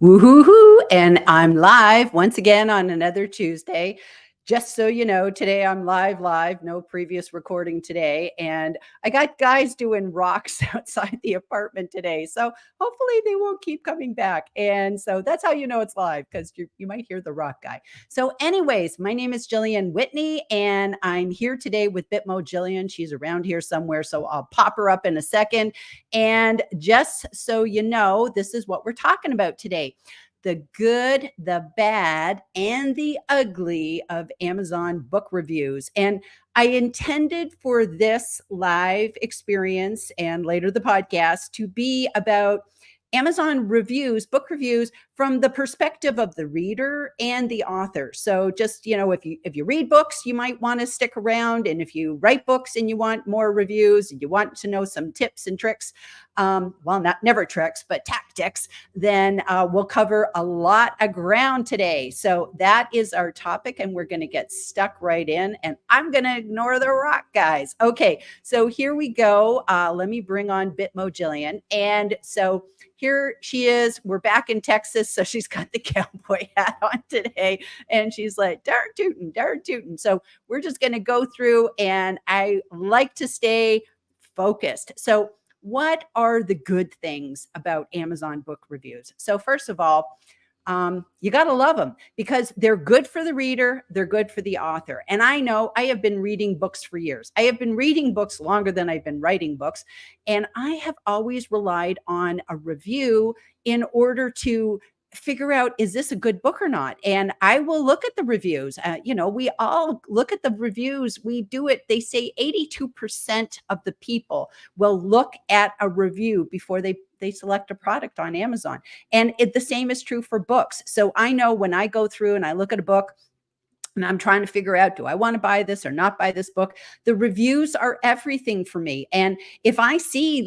Woohoo! And I'm live once again on another Tuesday. Just so you know, today I'm live, no previous recording today. And I got guys doing rocks outside the apartment today. So hopefully they won't keep coming back. And so that's how you know it's live, because you might hear the rock guy. So, anyways, my name is Gillian Whitney, and I'm here today with Bitmo Gillian. She's around here somewhere, so I'll pop her up in a second. And just so you know, this is what we're talking about today: the good, the bad, and the ugly of Amazon book reviews. And I intended for this live experience and later the podcast to be about Amazon reviews, book reviews, from the perspective of the reader and the author. So just, if you read books, you might want to stick around. And if you write books and you want more reviews and you want to know some tips and tricks, not never tricks, but tactics, then we'll cover a lot of ground today. So that is our topic, and we're going to get stuck right in. And I'm going to ignore the rock guys. Okay, so here we go. Let me bring on Bitmo Gillian. And so here she is. We're back in Texas, so she's got the cowboy hat on today, and she's like, darn tootin', darn tootin'. So we're just going to go through, and I like to stay focused. So what are the good things about Amazon book reviews? So first of all, you got to love them because they're good for the reader. They're good for the author. And I know I have been reading books for years. I have been reading books longer than I've been writing books. And I have always relied on a review in order to figure out, is this a good book or not? And I will look at the reviews. We all look at the reviews. We do it. They say 82% of the people will look at a review before they select a product on Amazon. And the same is true for books. So I know when I go through and I look at a book, and I'm trying to figure out, do I want to buy this or not buy this book? The reviews are everything for me. And if I see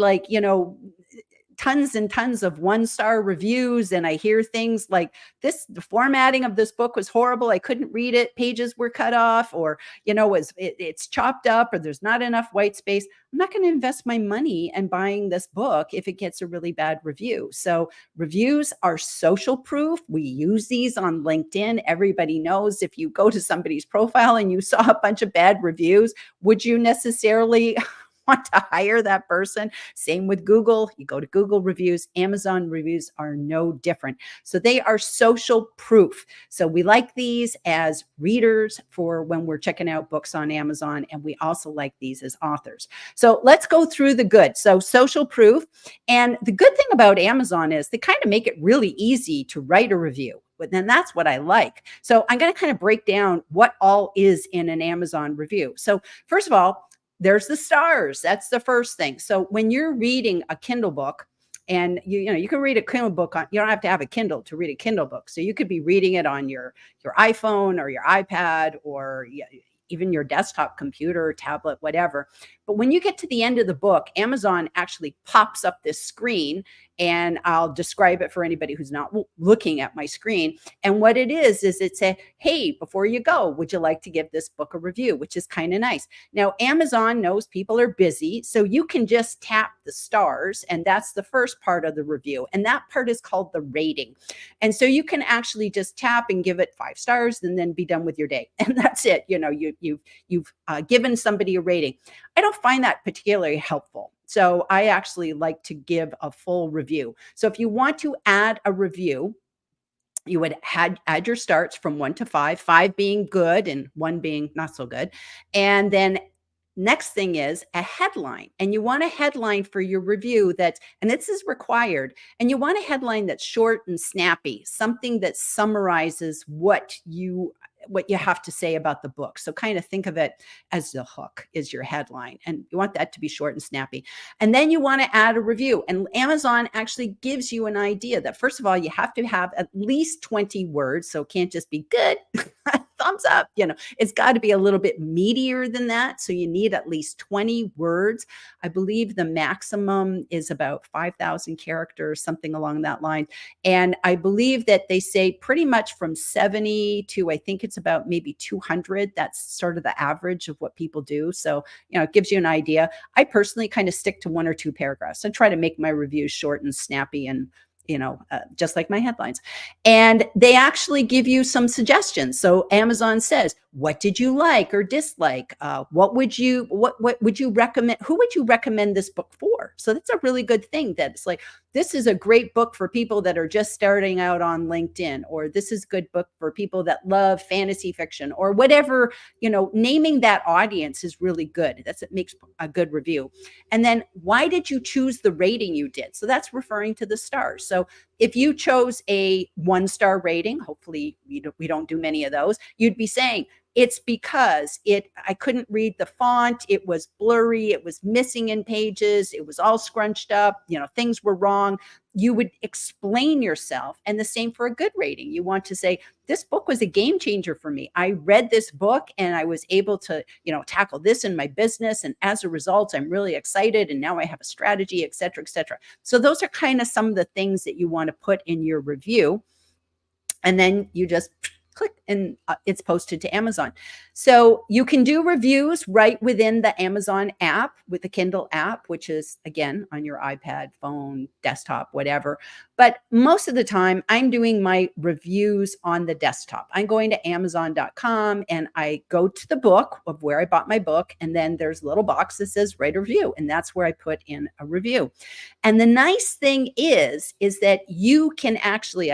tons and tons of one-star reviews, and I hear things like, the formatting of this book was horrible, I couldn't read it, pages were cut off, or it's chopped up, or there's not enough white space, I'm not going to invest my money in buying this book if it gets a really bad review. So reviews are social proof. We use these on LinkedIn. Everybody knows if you go to somebody's profile and you saw a bunch of bad reviews, would you necessarily want to hire that person? Same with Google. You go to Google reviews. Amazon reviews are no different. So they are social proof. So we like these as readers for when we're checking out books on Amazon, and we also like these as authors. So let's go through the good. So social proof. And the good thing about Amazon is they kind of make it really easy to write a review. But then that's what I like. So I'm going to kind of break down what all is in an Amazon review. So first of all, there's the stars. That's the first thing. So when you're reading a Kindle book, and you can read a Kindle book on, you don't have to have a Kindle to read a Kindle book. So you could be reading it on your iPhone or your iPad, or even your desktop computer, tablet, whatever. But when you get to the end of the book, Amazon actually pops up this screen, and I'll describe it for anybody who's not looking at my screen. And what it is it says, hey, before you go, would you like to give this book a review? Which is kind of nice. Now, Amazon knows people are busy, so you can just tap the stars, and that's the first part of the review. And that part is called the rating. And so you can actually just tap and give it 5 stars and then be done with your day. And that's it. You've given somebody a rating. I don't find that particularly helpful. So I actually like to give a full review. So if you want to add a review, you would add your starts from 1 to 5, 5 being good and 1 being not so good. And then next thing is a headline. And you want a headline for your review and this is required. And you want a headline that's short and snappy, something that summarizes what you have to say about the book. So kind of think of it as the hook is your headline, and you want that to be short and snappy. And then you want to add a review, and Amazon actually gives you an idea that, first of all, you have to have at least 20 words. So it can't just be good, thumbs up. It's got to be a little bit meatier than that. So you need at least 20 words. I believe the maximum is about 5,000 characters, something along that line. And I believe that they say pretty much from 70 to, I think it's about maybe 200. That's sort of the average of what people do. So, it gives you an idea. I personally kind of stick to 1 or 2 paragraphs. I try to make my reviews short and snappy and just like my headlines. And they actually give you some suggestions. So Amazon says, what did you like or dislike? What would you recommend? Who would you recommend this book for? So that's a really good thing, that it's like, this is a great book for people that are just starting out on LinkedIn, or this is a good book for people that love fantasy fiction, or whatever. Naming that audience is really good. It makes a good review. And then, why did you choose the rating you did? So that's referring to the stars. So if you chose a 1-star rating, hopefully we don't do many of those, you'd be saying, it's because I couldn't read the font. It was blurry. It was missing in pages. It was all scrunched up. Things were wrong. You would explain yourself. And the same for a good rating. You want to say, this book was a game changer for me. I read this book and I was able to, tackle this in my business. And as a result, I'm really excited. And now I have a strategy, et cetera, et cetera. So those are kind of some of the things that you want to put in your review. And then you just click and it's posted to Amazon. So you can do reviews right within the Amazon app, with the Kindle app, which is, again, on your iPad, phone, desktop, whatever. But most of the time I'm doing my reviews on the desktop. I'm going to Amazon.com and I go to the book of where I bought my book. And then there's a little box that says write a review. And that's where I put in a review. And the nice thing is that you can actually,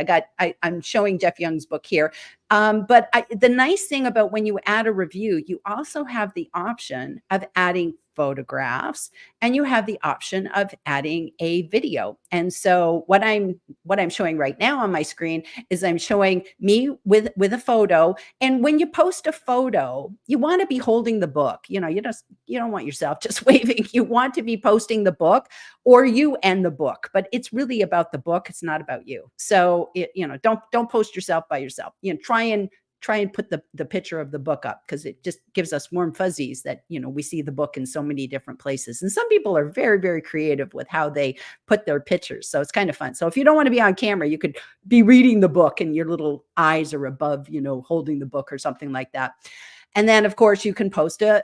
I'm showing Jeff Young's book here. But the nice thing about when you add a review, you also have the option of adding photographs, and you have the option of adding a video. And so what I'm showing right now on my screen is I'm showing me with a photo. And when you post a photo, you want to be holding the book. You don't want yourself just waving. You want to be posting the book, or you and the book. But it's really about the book. It's not about you. So don't post yourself by yourself. Try and put the picture of the book up, because it just gives us warm fuzzies that, we see the book in so many different places. And some people are very, very creative with how they put their pictures. So it's kind of fun. So if you don't want to be on camera, you could be reading the book and your little eyes are above, holding the book or something like that. And then, of course, you can post a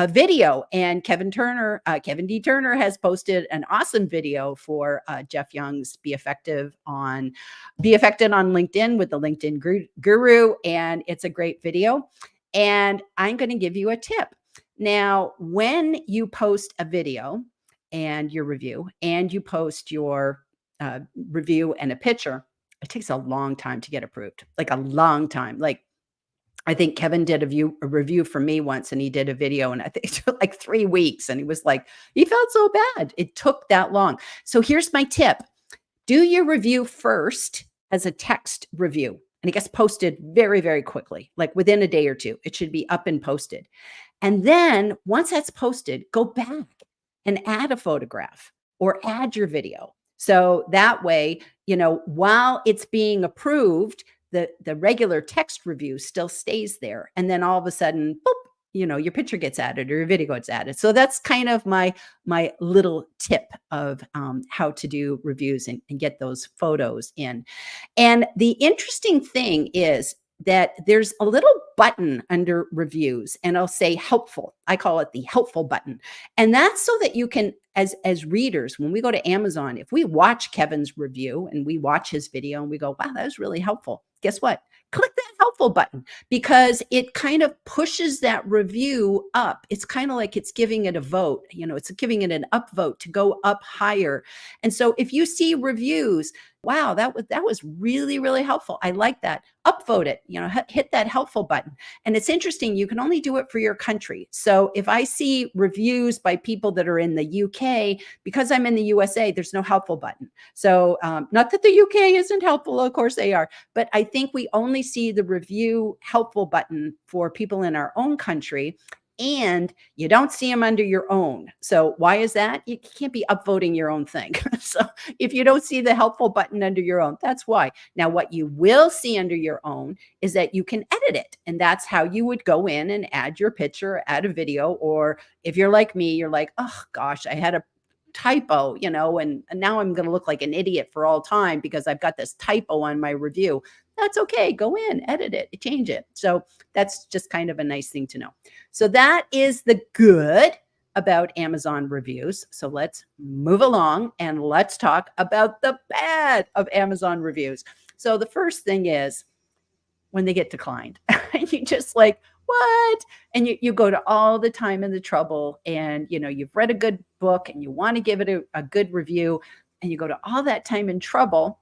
video. And Kevin D. Turner has posted an awesome video for Jeff Young's Be Effective on LinkedIn with the LinkedIn Guru. And it's a great video. And I'm going to give you a tip. Now, when you post a video and your review, and you post your review and a picture, it takes a long time to get approved, like a long time. Like, I think Kevin did a review for me once, and he did a video, and I think it took like 3 weeks, and he was like, he felt so bad. It took that long. So here's my tip. Do your review first as a text review, and it gets posted very, very quickly, like within a day or two. It should be up and posted. And then once that's posted, go back and add a photograph or add your video. So that way, while it's being approved, the regular text review still stays there. And then all of a sudden, boop, your picture gets added or your video gets added. So that's kind of my little tip of how to do reviews and get those photos in. And the interesting thing is that there's a little button under reviews, and I'll say helpful. I call it the helpful button. And that's so that you can, as readers, when we go to Amazon, if we watch Kevin's review and we watch his video and we go, wow, that was really helpful. Guess what? Click that helpful button, because it kind of pushes that review up. It's kind of like it's giving it a vote. It's giving it an up vote to go up higher. And so if you see reviews, wow, that was really, really helpful. I like that. Upvote it, hit that helpful button. And it's interesting, you can only do it for your country. So if I see reviews by people that are in the UK, because I'm in the USA, there's no helpful button. So not that the UK isn't helpful, of course they are, but I think we only see the review helpful button for people in our own country. And you don't see them under your own. So why is that? You can't be upvoting your own thing. So if you don't see the helpful button under your own, that's why. Now, what you will see under your own is that you can edit it. And that's how you would go in and add your picture, add a video. Or if you're like me, you're like, oh gosh, I had a typo, and now I'm going to look like an idiot for all time because I've got this typo on my review. That's okay. Go in, edit it, change it. So that's just kind of a nice thing to know. So that is the good about Amazon reviews. So let's move along and let's talk about the bad of Amazon reviews. So the first thing is when they get declined. You just like, what? And you go to all the time and the trouble, and you've read a good book and you want to give it a good review, and you go to all that time and trouble,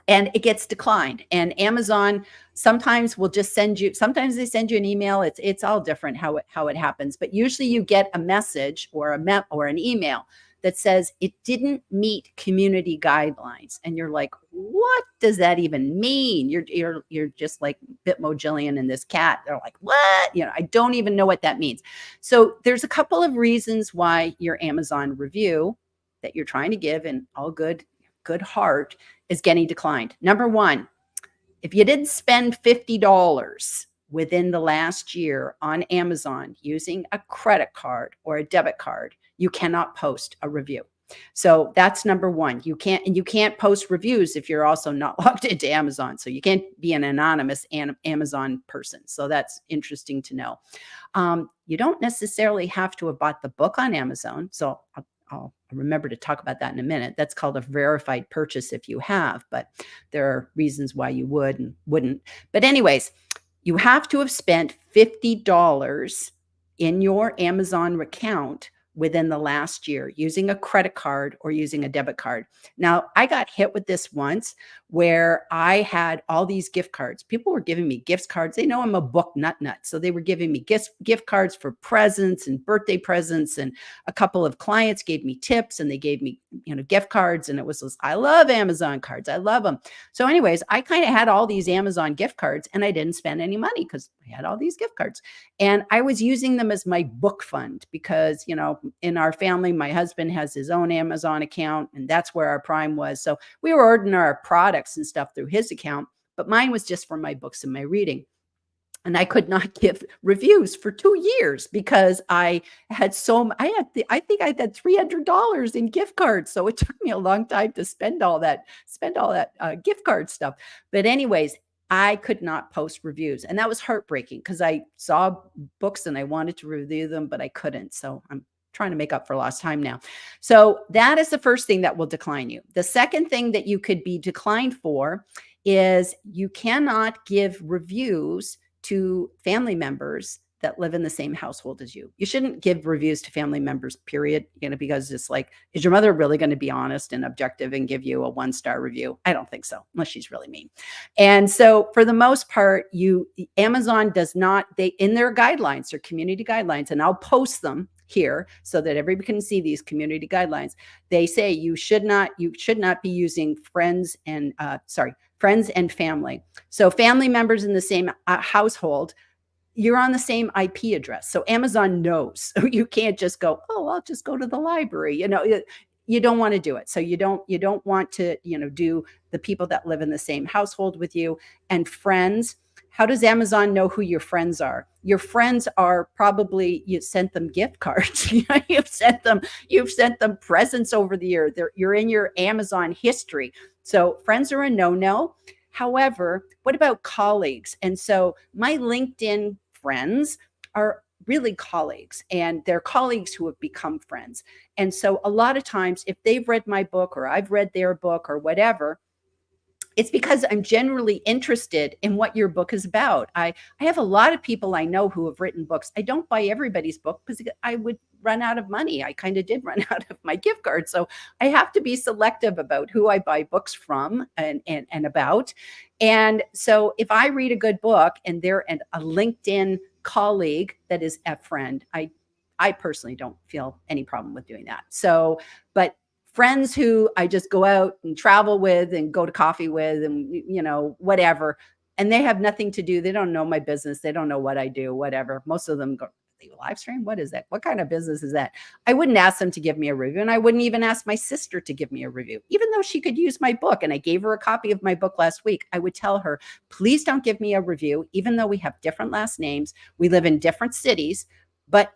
and it gets declined. And Amazon sometimes will just sometimes they send you an email. It's all different how it happens, but usually you get a message or an email that says it didn't meet community guidelines, and you're like, what does that even mean? You're just like Bitmo, Gillian, and this cat. They're like, what? I don't even know what that means. So there's a couple of reasons why your Amazon review that you're trying to give in all good heart is getting declined. Number one, if you didn't spend $50 within the last year on Amazon using a credit card or a debit card, you cannot post a review. So that's number one. You can't post reviews if you're also not logged into Amazon. So you can't be an anonymous Amazon person. So that's interesting to know. You don't necessarily have to have bought the book on Amazon. So I'll remember to talk about that in a minute. That's called a verified purchase if you have, but there are reasons why you would and wouldn't. But anyways, you have to have spent $50 in your Amazon account within the last year using a credit card or using a debit card. Now, I got hit with this once where I had all these gift cards. People were giving me gift cards. They know I'm a book nut. So they were giving me gift cards for presents and birthday presents. And a couple of clients gave me tips and they gave me, gift cards. And it was this, I love Amazon cards. I love them. So anyways, I kind of had all these Amazon gift cards and I didn't spend any money because I had all these gift cards. And I was using them as my book fund because, in our family, my husband has his own Amazon account and that's where our Prime was. So we were ordering our products and stuff through his account, but mine was just for my books and my reading. And I could not give reviews for 2 years because I think I had $300 in gift cards. So it took me a long time to spend all that gift card stuff. But anyways, I could not post reviews. And that was heartbreaking because I saw books and I wanted to review them, but I couldn't. So I'm trying to make up for lost time now. So that is the first thing that will decline you. The second thing that you could be declined for is you cannot give reviews to family members that live in the same household as you. You shouldn't give reviews to family members, period, because it's like, is your mother really going to be honest and objective and give you a 1-star review? I don't think so, unless she's really mean. And so for the most part, Amazon does not, in their guidelines, their community guidelines, and I'll post them here so that everybody can see these community guidelines. They say you should not be using friends and family. So family members in the same household, you're on the same IP address. So Amazon knows. You can't just go, oh, I'll just go to the library. You don't want to do it. So you don't want to, do the people that live in the same household with you. And friends, how does Amazon know who your friends are? Your friends are probably, you sent them gift cards. You've sent them presents over the year. You're in your Amazon history. So friends are a no-no. However, what about colleagues? And so my LinkedIn friends are really colleagues, and they're colleagues who have become friends. And so a lot of times, if they've read my book or I've read their book or whatever, it's because I'm generally interested in what your book is about. I have a lot of people I know who have written books. I don't buy everybody's book because I would run out of money. I kind of did run out of my gift card. So I have to be selective about who I buy books from and about. And so if I read a good book and they're a LinkedIn colleague that is a friend, I personally don't feel any problem with doing that. So, but friends who I just go out and travel with and go to coffee with and, whatever, and they have nothing to do. They don't know my business. They don't know what I do, whatever. Most of them go, LiveStream? What is that? What kind of business is that? I wouldn't ask them to give me a review. And I wouldn't even ask my sister to give me a review, even though she could use my book. And I gave her a copy of my book last week. I would tell her, please don't give me a review, even though we have different last names. We live in different cities. But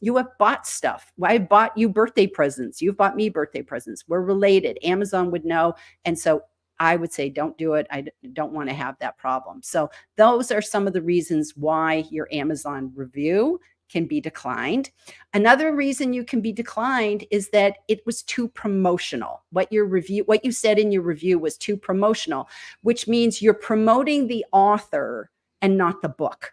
you have bought stuff. I bought you birthday presents. You've bought me birthday presents. We're related. Amazon would know. And so I would say, don't do it. I don't want to have that problem. So those are some of the reasons why your Amazon review can be declined. Another reason you can be declined is that it was too promotional. What you said in your review was too promotional, which means you're promoting the author and not the book.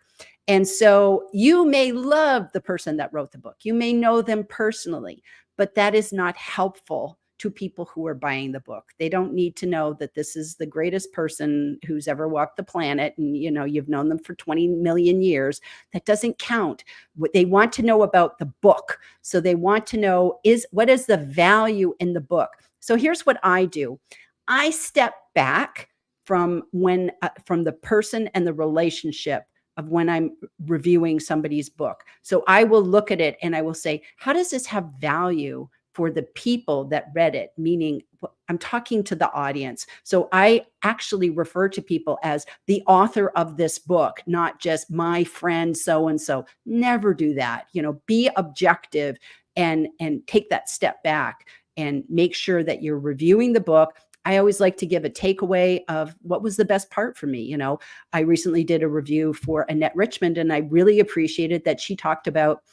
And so you may love the person that wrote the book. You may know them personally, but that is not helpful to people who are buying the book. They don't need to know that this is the greatest person who's ever walked the planet and you've known them for 20 million years. That doesn't count. What they want to know about the book. So they want to know what is the value in the book. So here's what I do. I step back from the person and the relationship of when I'm reviewing somebody's book. So I will look at it and I will say, how does this have value for the people that read it? Meaning I'm talking to the audience. So I actually refer to people as the author of this book, not just my friend so-and-so. Never do that. Be objective and take that step back and make sure that you're reviewing the book. I always like to give a takeaway of what was the best part for me. I recently did a review for Annette Richmond, and I really appreciated that she talked about,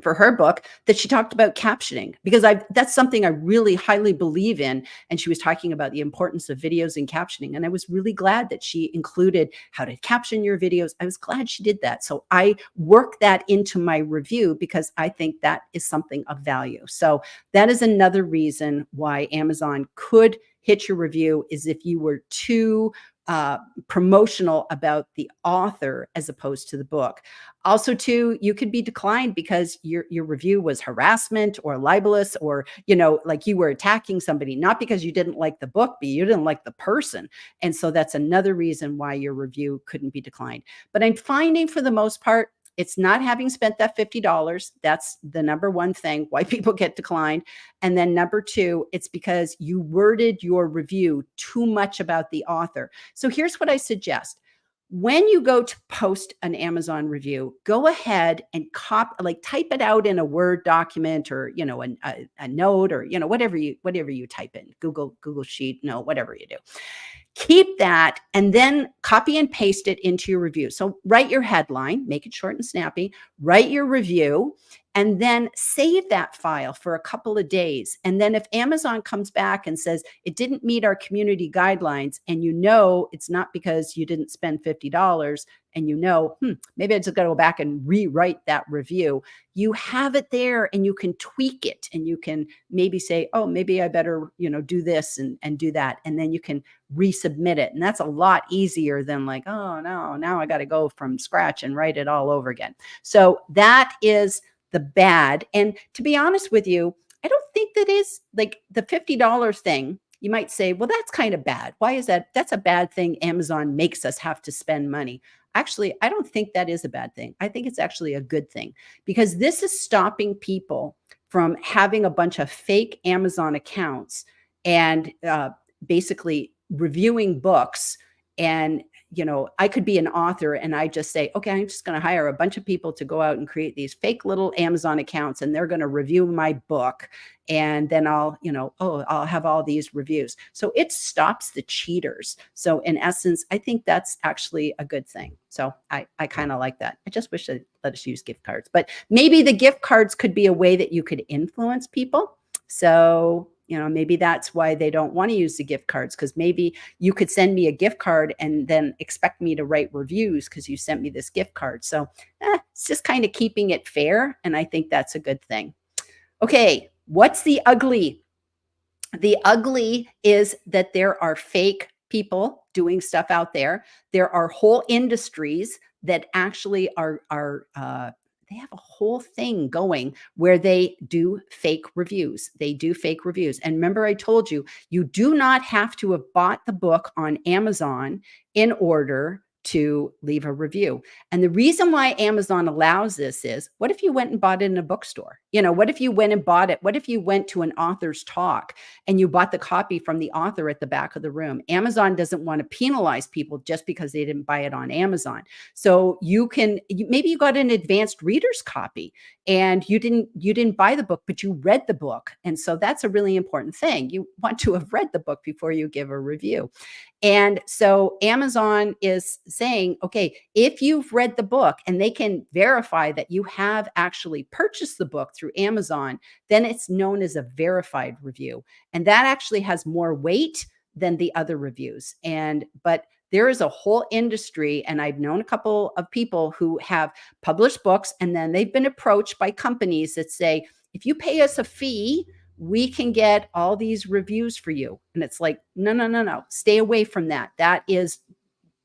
for her book, that she talked about captioning, because that's something I really highly believe in. And she was talking about the importance of videos and captioning. And I was really glad that she included how to caption your videos. I was glad she did that. So I work that into my review because I think that is something of value. So that is another reason why Amazon could hit your review, is if you were too promotional about the author as opposed to the book. Also, too, you could be declined because your review was harassment or libelous, or like you were attacking somebody, not because you didn't like the book, but you didn't like the person. And so that's another reason why your review couldn't be declined. But I'm finding, for the most part, it's not having spent that $50. That's the number one thing why people get declined. And then number two, it's because you worded your review too much about the author. So here's what I suggest. When you go to post an Amazon review, go ahead and type it out in a Word document, or a note, or whatever you type in, Google Sheet, whatever you do. Keep that and then copy and paste it into your review. So write your headline, make it short and snappy, write your review, and then save that file for a couple of days. And then if Amazon comes back and says it didn't meet our community guidelines, and it's not because you didn't spend $50, and maybe I just got to go back and rewrite that review, you have it there and you can tweak it, and you can maybe say, oh, maybe I better, do this and do that. And then you can resubmit it. And that's a lot easier than like, oh no, now I got to go from scratch and write it all over again. So that is the bad. And to be honest with you, I don't think that is like the $50 thing. You might say, well, that's kind of bad. Why is that? That's a bad thing. Amazon makes us have to spend money. Actually, I don't think that is a bad thing. I think it's actually a good thing, because this is stopping people from having a bunch of fake Amazon accounts and basically reviewing books. And I could be an author and I just say, okay, I'm just going to hire a bunch of people to go out and create these fake little Amazon accounts, and they're going to review my book. And then I'll have all these reviews. So it stops the cheaters. So in essence, I think that's actually a good thing. So I kind of like that. I just wish they'd let us use gift cards, but maybe the gift cards could be a way that you could influence people. So maybe that's why they don't want to use the gift cards, because maybe you could send me a gift card and then expect me to write reviews because you sent me this gift card. So it's just kind of keeping it fair. And I think that's a good thing. Okay, what's the ugly? The ugly is that there are fake people doing stuff out there. There are whole industries that actually are they have a whole thing going where they do fake reviews. They do fake reviews. And remember, I told you, you do not have to have bought the book on Amazon in order to leave a review. And the reason why Amazon allows this is, what if you went and bought it in a bookstore? What if you went and bought it? What if you went to an author's talk and you bought the copy from the author at the back of the room? Amazon doesn't want to penalize people just because they didn't buy it on Amazon. So maybe you got an advanced reader's copy and you didn't buy the book, but you read the book. And so that's a really important thing. You want to have read the book before you give a review. And so Amazon is saying, okay, if you've read the book and they can verify that you have actually purchased the book through Amazon, then it's known as a verified review. And that actually has more weight than the other reviews. But there is a whole industry, and I've known a couple of people who have published books, and then they've been approached by companies that say, if you pay us a fee, we can get all these reviews for you. And it's like, no, no, no, no, stay away from that. That is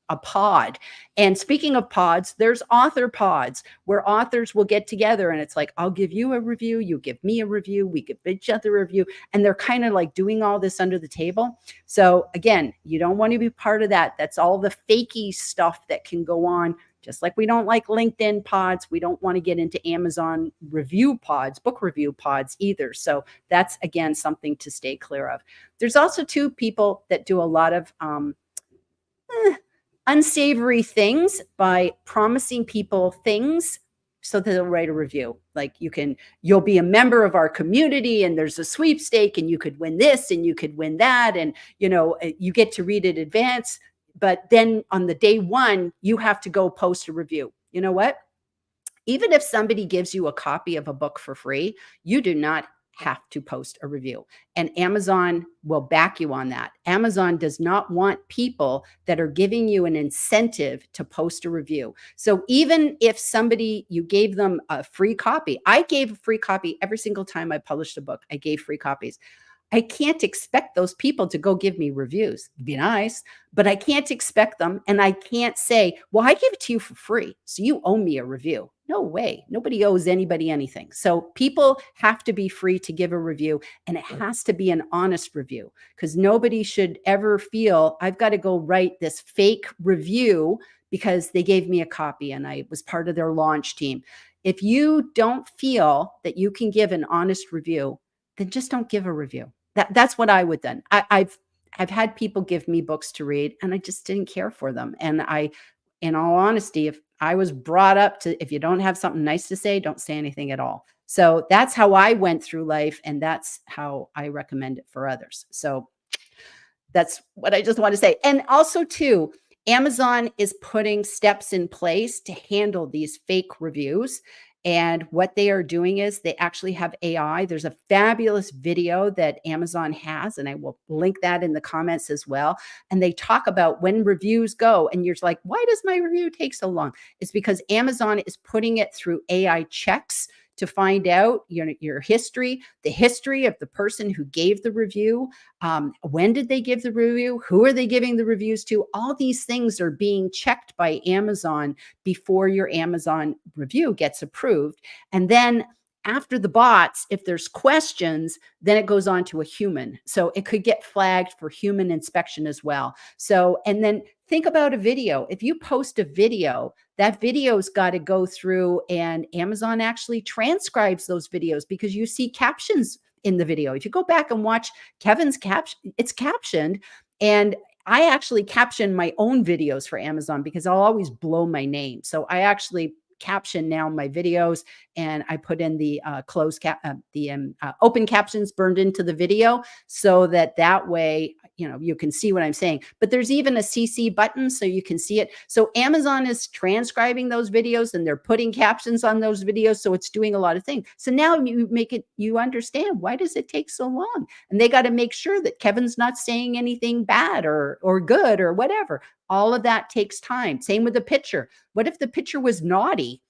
a pod. And speaking of pods, there's author pods where authors will get together and it's like, I'll give you a review, you give me a review, we give each other a review. And they're kind of like doing all this under the table. So again, you don't want to be part of that. That's all the fakey stuff that can go on. Just like we don't like LinkedIn pods, we don't want to get into Amazon review pods, book review pods either. So that's, again, something to stay clear of. There's also two people that do a lot of unsavory things by promising people things so that they'll write a review. Like you'll be a member of our community and there's a sweepstake and you could win this and you could win that. And, you get to read it in advance. But then on the day one, you have to go post a review. You know what? Even if somebody gives you a copy of a book for free, you do not have to post a review. And Amazon will back you on that. Amazon does not want people that are giving you an incentive to post a review. So even if you gave them a free copy, I gave a free copy every single time I published a book. I gave free copies. I can't expect those people to go give me reviews. It'd be nice, but I can't expect them. And I can't say, well, I gave it to you for free, so you owe me a review. No way. Nobody owes anybody anything. So people have to be free to give a review, and it has to be an honest review, because nobody should ever feel I've got to go write this fake review because they gave me a copy and I was part of their launch team. If you don't feel that you can give an honest review, then just don't give a review. That's what I would then. I've had people give me books to read and I just didn't care for them. And in all honesty, if I was brought up to, if you don't have something nice to say, don't say anything at all. So that's how I went through life. And that's how I recommend it for others. So that's what I just want to say. And also too, Amazon is putting steps in place to handle these fake reviews. And what they are doing is they actually have AI. There's a fabulous video that Amazon has, and I will link that in the comments as well. And they talk about when reviews go, and you're like, why does my review take so long? It's because Amazon is putting it through AI checks to find out your history, the history of the person who gave the review. When did they give the review? Who are they giving the reviews to? All these things are being checked by Amazon before your Amazon review gets approved. And then after the bots, if there's questions, then it goes on to a human. So it could get flagged for human inspection as well. So, and then think about a video. If you post a video, that video's got to go through, and Amazon actually transcribes those videos because you see captions in the video. If you go back and watch Kevin's caption, it's captioned. And I actually caption my own videos for Amazon because I'll always blow my name. So I actually caption now my videos, and I put in the open captions burned into the video so that way, you can see what I'm saying. But there's even a CC button so you can see it. So Amazon is transcribing those videos and they're putting captions on those videos. So it's doing a lot of things. So now you understand, why does it take so long? And they got to make sure that Kevin's not saying anything bad or good or whatever. All of that takes time. Same with the picture. What if the picture was naughty?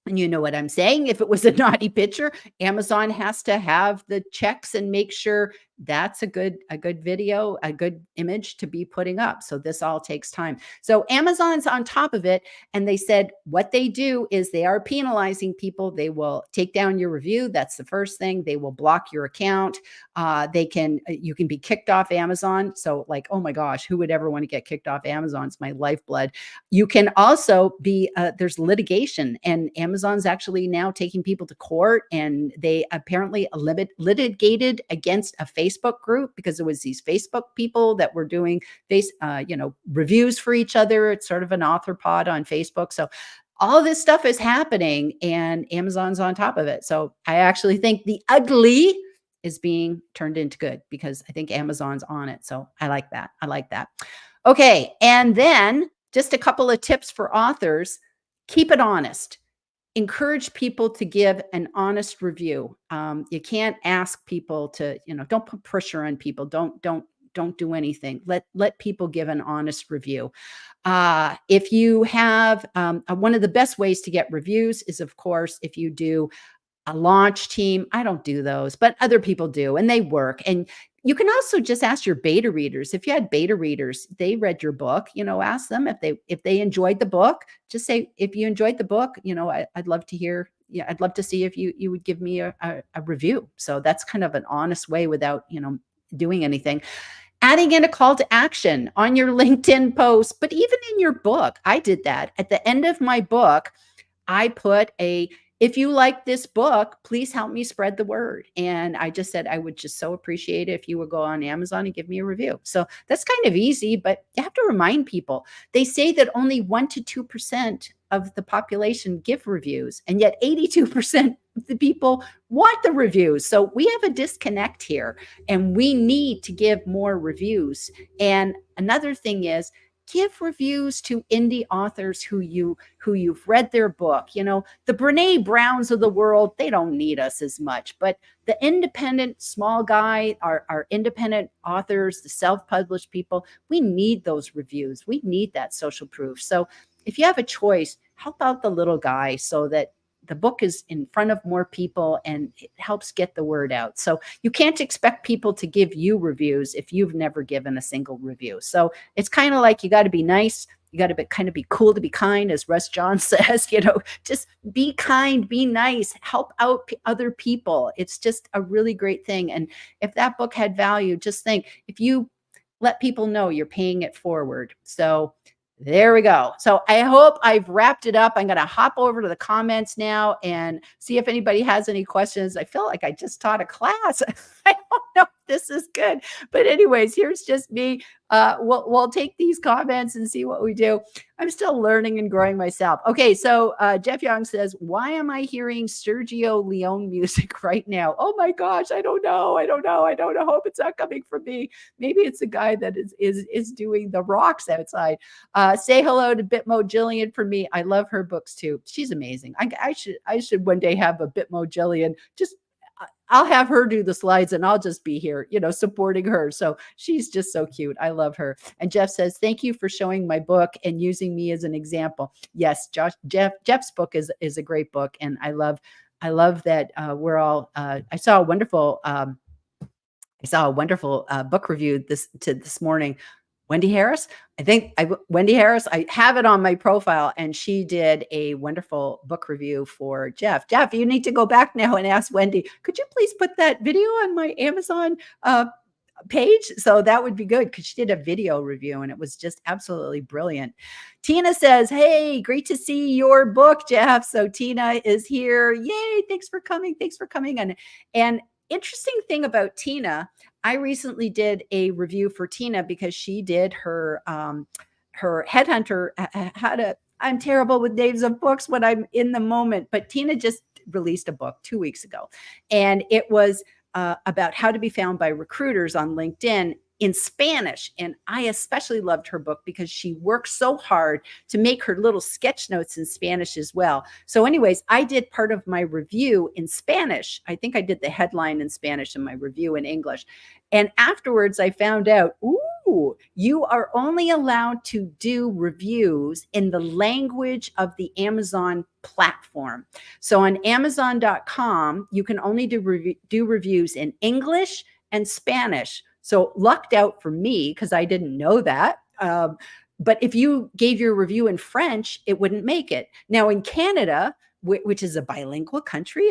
And you know what I'm saying? If it was a naughty picture, Amazon has to have the checks and make sure that's a good video, a good image to be putting up. So this all takes time. So Amazon's on top of it. And they said what they do is they are penalizing people. They will take down your review. That's the first thing. They will block your account. You can be kicked off Amazon. So like, oh my gosh, who would ever want to get kicked off Amazon? It's my lifeblood. You can also be, there's litigation, and Amazon's actually now taking people to court, and they apparently litigated against a Facebook group because it was these Facebook people that were doing reviews for each other. It's sort of an author pod on Facebook. So all this stuff is happening and Amazon's on top of it. So I actually think the ugly is being turned into good because I think Amazon's on it. So I like that. I like that. Okay. And then just a couple of tips for authors. Keep it honest. Encourage people to give an honest review. You can't ask people to, don't put pressure on people. Don't do anything. Let people give an honest review. If you have one of the best ways to get reviews is, of course, if you do a launch team. I don't do those, but other people do, and they work. And you can also just ask your beta readers. If you had beta readers, they read your book, ask them if they enjoyed the book. Just say, if you enjoyed the book, I'd love to hear. Yeah, I'd love to see if you would give me a review. So that's kind of an honest way without doing anything. Adding in a call to action on your LinkedIn post, but even in your book, I did that. At the end of my book, I put if you like this book, please help me spread the word. And I just said, I would just so appreciate it if you would go on Amazon and give me a review. So that's kind of easy, but you have to remind people. They say that only 1% to 2% of the population give reviews, and yet 82% of the people want the reviews. So we have a disconnect here, and we need to give more reviews. And another thing is, give reviews to indie authors who you've read their book. The Brene Browns of the world, they don't need us as much, but the independent small guy, our independent authors, the self-published people, we need those reviews. We need that social proof. So if you have a choice, help out the little guy so that the book is in front of more people and it helps get the word out. So you can't expect people to give you reviews if you've never given a single review. So it's kind of like you got to be nice. You got to kind of be cool to be kind, as Russ John says, just be kind, be nice, help out other people. It's just a really great thing. And if that book had value, just think, if you let people know, you're paying it forward. So there we go. So I hope I've wrapped it up. I'm going to hop over to the comments now and see if anybody has any questions. I feel like I just taught a class. I don't know if this is good. But anyways, here's just me. We'll take these comments and see what we do. I'm still learning and growing myself. Okay, so Jeff Young says, why am I hearing Sergio Leone music right now? Oh my gosh, I don't know. I hope it's not coming from me. Maybe it's a guy that is doing the rocks outside. Say hello to Bitmo Gillian for me. I love her books too. She's amazing. I should one day have a Bitmo Gillian. I'll have her do the slides and I'll just be here, supporting her. So she's just so cute. I love her. And Jeff says, thank you for showing my book and using me as an example. Yes, Jeff's book is a great book. And I love that we're all, I saw a wonderful book review this morning. Wendy Harris. Wendy Harris, I have it on my profile, and she did a wonderful book review for Jeff. Jeff, you need to go back now and ask Wendy, could you please put that video on my Amazon page? So that would be good, because she did a video review and it was just absolutely brilliant. Tina says, hey, great to see your book, Jeff. So Tina is here. Yay. Thanks for coming. And interesting thing about Tina, I recently did a review for Tina because she did her Headhunter. I'm terrible with names of books when I'm in the moment, but Tina just released a book 2 weeks ago, and it was about how to be found by recruiters on LinkedIn in Spanish. And I especially loved her book because she worked so hard to make her little sketch notes in Spanish as well. So anyways, I did part of my review in Spanish. I think I did the headline in Spanish and my review in English. And afterwards I found out, you are only allowed to do reviews in the language of the Amazon platform. So on Amazon.com, you can only do reviews in English and Spanish. So lucked out for me, because I didn't know that. But if you gave your review in French, it wouldn't make it. Now in Canada, which is a bilingual country,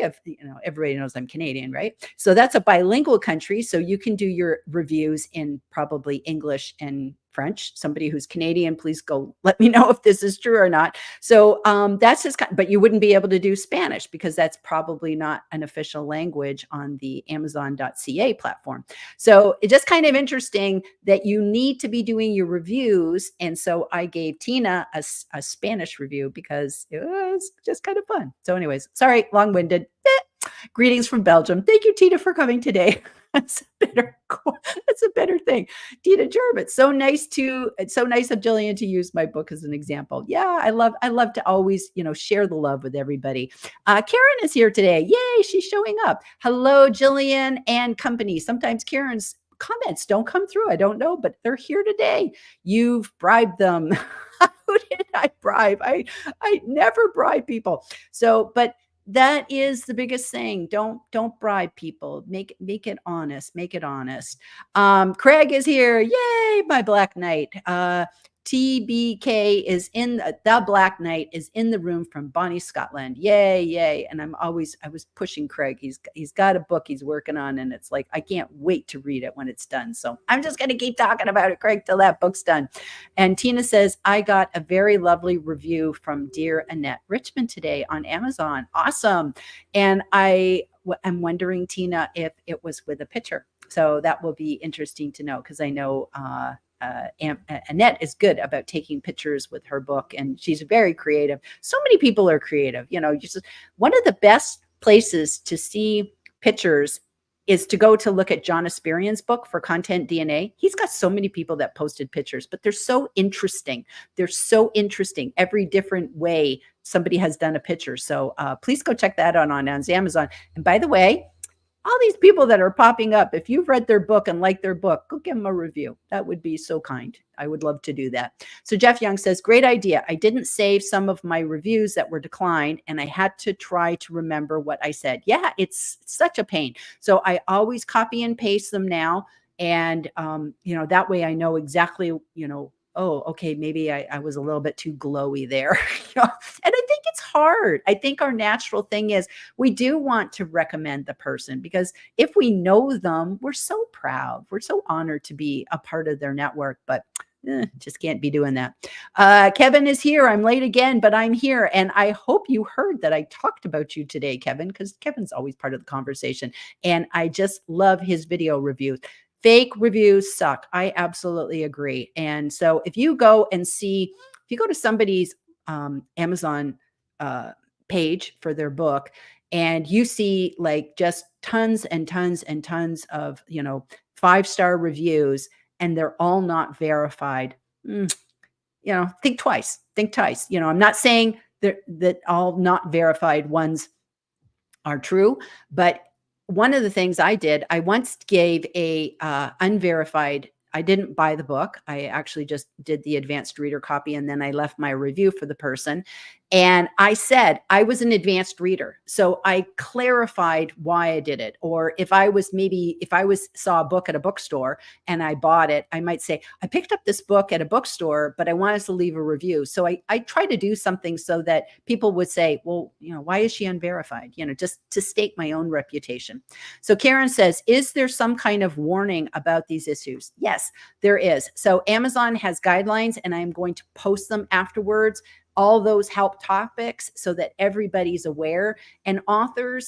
everybody knows I'm Canadian, right? So that's a bilingual country. So you can do your reviews in probably English and French. Somebody who's Canadian, please go let me know if this is true or not. So that's just, but you wouldn't be able to do Spanish because that's probably not an official language on the Amazon.ca platform. So it's just kind of interesting that you need to be doing your reviews. And so I gave Tina a Spanish review because it was just kind of fun. So anyways, sorry, long-winded. Greetings from Belgium. Thank you, Tina, for coming today. That's a better thing. Tina Gerb, it's so nice of Jillian to use my book as an example. Yeah, I love to always, share the love with everybody. Karen is here today. Yay, she's showing up. Hello, Jillian and company. Sometimes Karen's comments don't come through. I don't know, but they're here today. You've bribed them. Who did I bribe? I never bribe people. So, but that is the biggest thing. Don't bribe people. Make it honest. Make it honest. Craig is here. Yay, my Black Knight. TBK is in the Black Knight is in the room from Bonnie, Scotland. Yay, yay. And I was pushing Craig. He's got a book he's working on, and it's like I can't wait to read it when it's done. So I'm just gonna keep talking about it, Craig, till that book's done. And Tina says, I got a very lovely review from dear Annette Richmond today on Amazon. Awesome. And I'm wondering, Tina, if it was with a picture. So that will be interesting to know, because I know Annette is good about taking pictures with her book, and she's very creative. So many people are creative. One of the best places to see pictures is to go to look at John Asperian's book for Content DNA. He's got so many people that posted pictures, but they're so interesting. They're so interesting. Every different way somebody has done a picture. So please go check that out on Amazon. And by the way, all these people that are popping up, if you've read their book and liked their book, go give them a review. That would be so kind. I would love to do that. So Jeff Young says, great idea. I didn't save some of my reviews that were declined, and I had to try to remember what I said. Yeah, it's such a pain. So I always copy and paste them now. And, that way I know exactly, oh, okay, maybe I was a little bit too glowy there. And I think it's hard. I think our natural thing is we do want to recommend the person, because if we know them, we're so proud. We're so honored to be a part of their network, but just can't be doing that. Kevin is here. I'm late again, but I'm here. And I hope you heard that I talked about you today, Kevin, because Kevin's always part of the conversation. And I just love his video reviews. Fake reviews suck. I absolutely agree. And so if you go to somebody's Amazon page for their book, and you see like just tons and tons and tons of, 5-star reviews, and they're all not verified, think twice. I'm not saying that all not verified ones are true, but one of the things I did, I once gave a unverified. I didn't buy the book. I actually just did the advanced reader copy, and then I left my review for the person. And I said I was an advanced reader. So I clarified why I did it. Or if I saw a book at a bookstore and I bought it, I might say, I picked up this book at a bookstore, but I wanted to leave a review. So I try to do something so that people would say, well, why is she unverified? Just to state my own reputation. So Karen says, is there some kind of warning about these issues? Yes, there is. So Amazon has guidelines, and I'm going to post them afterwards. All those help topics so that everybody's aware. And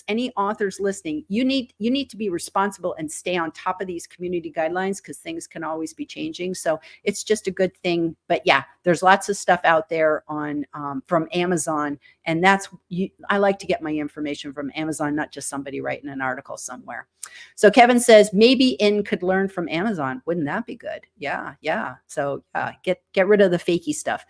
any authors listening, you need to be responsible and stay on top of these community guidelines, because things can always be changing. So it's just a good thing. But yeah, there's lots of stuff out there on from Amazon, and I like to get my information from Amazon, not just somebody writing an article somewhere. So Kevin says, maybe In could learn from Amazon. Wouldn't that be good? Yeah. So get rid of the fakey stuff.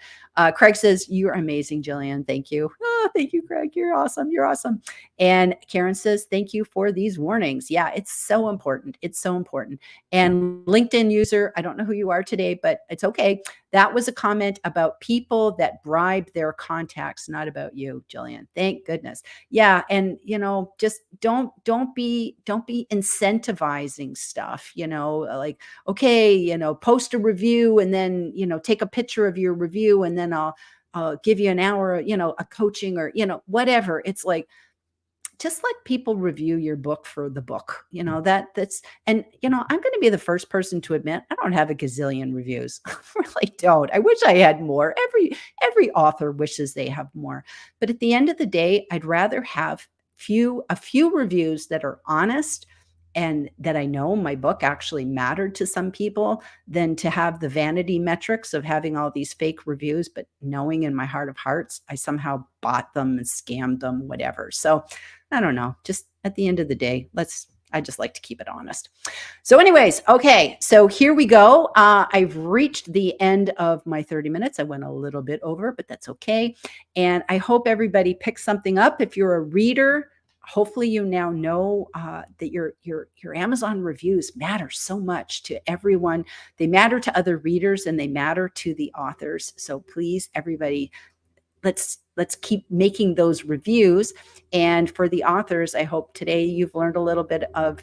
Craig says, you're amazing, Jillian. Thank you. Oh, thank you, Craig. You're awesome. You're awesome. And Karen says, thank you for these warnings. Yeah, it's so important. It's so important. And LinkedIn user, I don't know who you are today, but it's okay. That was a comment about people that bribe their contacts, not about you, Jillian. Thank goodness. Yeah. And, just don't be incentivizing stuff, like, okay, post a review, and then, take a picture of your review, and then I'll give you an hour, a coaching, or, whatever. It's like, just let people review your book for the book, and, I'm going to be the first person to admit, I don't have a gazillion reviews. I really don't. I wish I had more. Every author wishes they have more. But at the end of the day, I'd rather have a few reviews that are honest and that I know my book actually mattered to some people than to have the vanity metrics of having all these fake reviews, but knowing in my heart of hearts, I somehow bought them and scammed them, whatever. So I don't know. Just at the end of the day, I just like to keep it honest. So anyways, okay, so here we go. I've reached the end of my 30 minutes. I went a little bit over, but that's okay. And I hope everybody picks something up. If you're a reader, hopefully you now know that your Amazon reviews matter so much to everyone. They matter to other readers and they matter to the authors. So please, everybody, let's keep making those reviews. And for the authors, I hope today you've learned a little bit of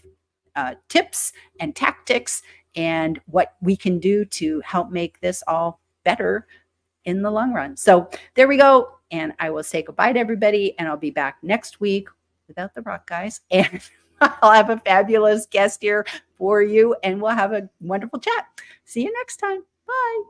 tips and tactics and what we can do to help make this all better in the long run. So there we go. And I will say goodbye to everybody. And I'll be back next week without the rock guys. And I'll have a fabulous guest here for you. And we'll have a wonderful chat. See you next time. Bye.